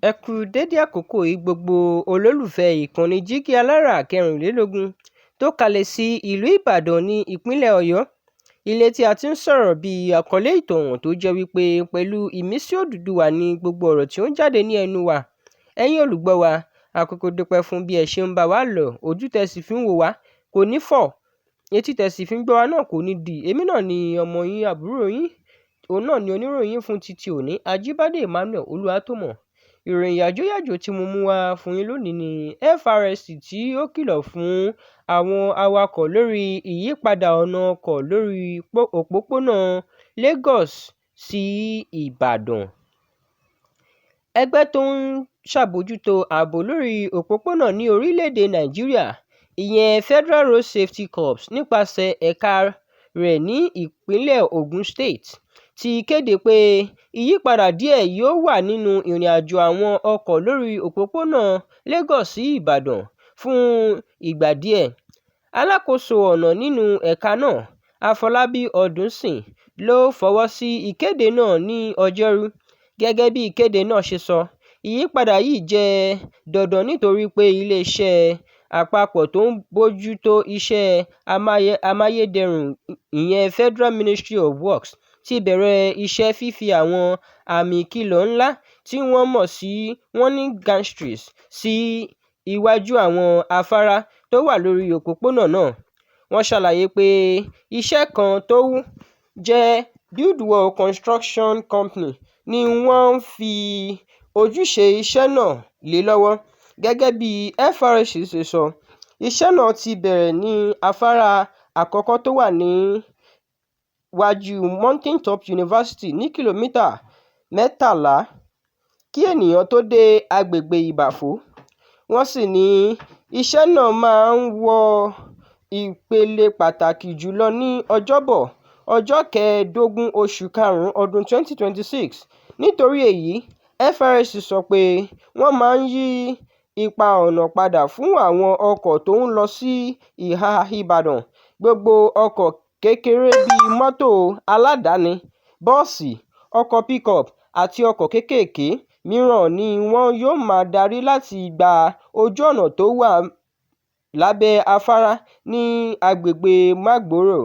Ẹ kú dédé àkókò yìí gbogbo olólùfẹ́ ìkànnì Jígí Alára 24 tó kalẹ̀ sí ìlú Ìbàdàn ní ìpínlẹ̀ Ọ̀yọ́. Ilé tí a ti ń sọ̀rọ̀ bí àkọlé ìtàn tó jẹ́ wípé pẹ̀lú ìmísí Odùduwà ní gbogbo ọ̀rọ̀ tí ó ń jáde ní ẹnu wa. Ẹ̀yin olùgbọ́ wa, àkókò dúpẹ́ fún bí ẹ ṣe ń bá wa lọ, ojú tẹ́ sì fi ń wò wá kò ní fọ́, etí tẹ́ sì fi ń gbọ́ wa náà kò ní di. Èmi náà ni ọmọ yín, àbúrò yín, òun náà ni oníròyìn fún títí òní, Ajíbádé Emmanuel Olúwatómọ̀. Ìròyìn yàjóyàjó tí mo mú wá fún yín lónìí ni FRSC tí ó kìlọ̀ fún àwọn awakọ̀ lórí ìyípadà ọ̀nà ọkọ̀ lórí òpópónà Lagos sí Ìbàdàn. Ẹgbẹ́ tó ń ṣàbójútó ààbò lórí òpópónà ní orílẹ̀-èdè Nàìjíríà, ìyẹn Federal Road Safety Corps nípasẹ̀ ẹ̀ka rẹ̀ ní ìpínlẹ̀ Ogun State, ti kéde pé ìyípadà díẹ̀ yóò wà nínú ìrìnàjò àwọn ọkọ̀ lórí òpópónà Lagos sí Ìbàdàn fún ìgbà díẹ̀. Alákòóso ọ̀nà nínú ẹ̀ka náà, Afọlábí Ọdúnsìn, ló fọwọ́ sí ìkéde náà ní Ọjọ́rú. Gẹ́gẹ́ bí ìkéde náà ṣe sọ, ìyípadà yìí jẹ́ dandan nítorí pé iléeṣẹ́ àpapọ̀ tó ń bójútó iṣẹ́ amáyédẹrùn, ìyẹn Federal Ministry of Works, ti bẹ̀rẹ̀ iṣẹ́ fífi àwọn àmì ìkìlọ̀ ńlá tí wọ́n mọ̀ sí warning gantries sí iwájú àwọn afárá tó wà lórí òpópónà náà. Wọ́n ṣàlàyé pé iṣẹ́ kan tó jẹ́ Buildwell Construction Company ni wọ́n fi ojúṣe iṣẹ́ náà lé lọ́wọ́. Gẹ́gẹ́ bí FRSC ṣe sọ, iṣẹ́ náà ti bẹ̀rẹ̀ ní afárá àkọ́kọ́ tó wà ní wájú Mountain Top University ní kìlómítà 13 kí ènìyàn tó dé agbègbè Ìbàfò. Wọ́n sì ní iṣẹ́ náà máa ń wọ ìpele pàtàkì jùlọ ní Ọjọ́bọ̀, ọjọ́ 15 oṣù karùn-ún ọdún 2026. Nítorí èyí, FRSC sọ pé wọ́n máa ń yí ipa ọ̀nà padà fún àwọn ọkọ̀ tó ń lọ sí ìhà Ìbàdàn. Gbogbo ọkọ̀ kékeré bíi mọ́tò aládàáni, bọ́ọ̀sì, ọkọ̀ pickup àti ọkọ̀ kékèké mìíràn ni wọn yóò máa darí láti gba ojú ọ̀nà tó wà lábẹ́ afárá ní agbègbè Mágbòrò,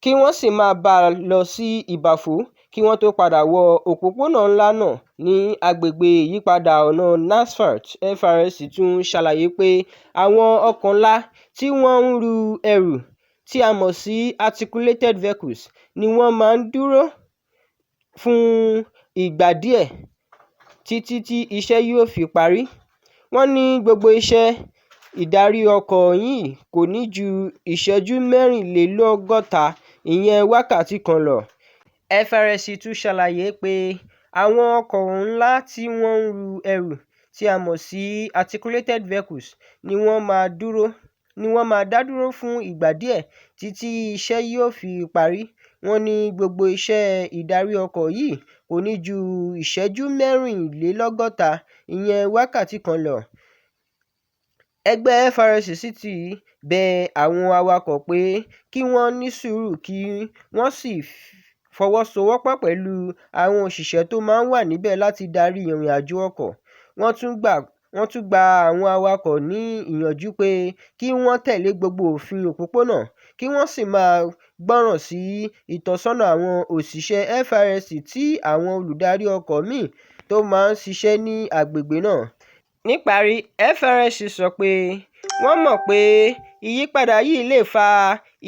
kí wọ́n sì máa bá a lọ sí Ìbàfò kí wọ́n tó padà wọ òpópónà ńlá náà ní agbègbè ìyípadà ọ̀nà NASFAT. FRSC tún ṣàlàyé pé àwọn ọkọ̀ ńlá tí wọ́n ń ru ẹrù, tí a mọ̀ sí articulated vehicles, ni wọ́n máa ń dúró fún ìgbà díẹ̀ títí tí iṣẹ́ yóò fi parí. Wọ́n ní gbogbo iṣẹ́ ìdarí ọkọ̀ yìí kò ní ju ìṣẹ́jú 64, ìyẹn wákàtí kan lọ. FRSC tún ṣàlàyé pé àwọn ọkọ̀ ńlá tí wọ́n ń ru ẹrù, tí a mọ̀ sí articulated vehicles, ni wọ́n máa dá dúró fún ìgbà díẹ̀ títí iṣẹ́ yóò fi parí. Wọ́n ní gbogbo iṣẹ́ ìdarí ọkọ̀ yìí kò ní ju ìṣẹ́jú 64, ìyẹn wákàtí kan lọ. Ẹgbẹ́ FRSC sì ti bẹ àwọn awakọ̀ pé kí wọ́n ní sùúrù kí wọ́n sì fọwọ́sowọ́pọ̀ pẹ̀lú àwọn òṣìṣẹ́ tó máa ń wà níbẹ̀ láti darí ìrìnàjò ọkọ̀. Wọ́n tún gba àwọn awakọ̀ ní ìyànjú pé kí wọ́n tẹ̀lé gbogbo òfin òpópónà, kí wọ́n sì máa gbọ́ràn sí ìtọ́sọ́nà àwọn òṣìṣẹ́ FRSC tí àwọn olùdarí ọkọ̀ míì tó máa ń ṣiṣẹ́ ní agbègbè náà. Níparí, FRSC sọ pé wọ́n mọ̀ pé ìyípadà yìí lè fa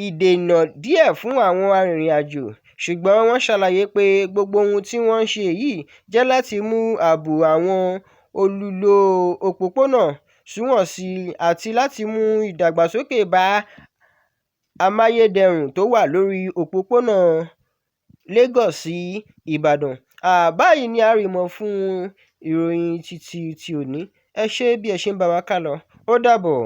ìdènà díẹ̀ fún àwọn arìnrìn-àjò, ṣùgbọ́n wọ́n ṣàlàyé pé gbogbo ohun tí wọ́n ń ṣe yìí jẹ́ láti mú ààbò àwọn olùlò òpópónà sunwọ̀n sí i àti láti mú ìdàgbàsókè bá amáyédẹrùn tó wà lórí òpópónà Lagos sí Ìbàdàn. Báyìí ni a rí mọ́ fún ìròyìn ti òní. Ẹ ṣé bí ẹ ṣe ń bá wa kálọ. Ó dàbọ̀.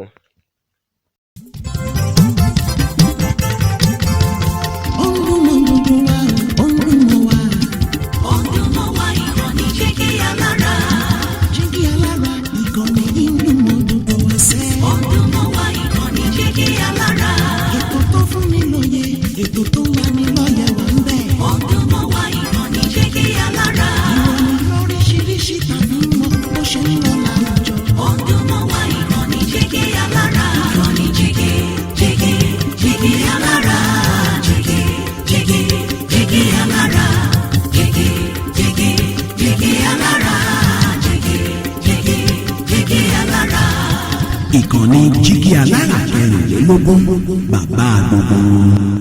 Ètò tó wà ní lọ́yẹ̀ wà ń bẹ̀. Ọdún mọ́ wa ìkànnì Jígí Alára. Ìròyìn lóríṣiríṣi. ìkànnì Jígí Alára 24, bàbá gbogbo.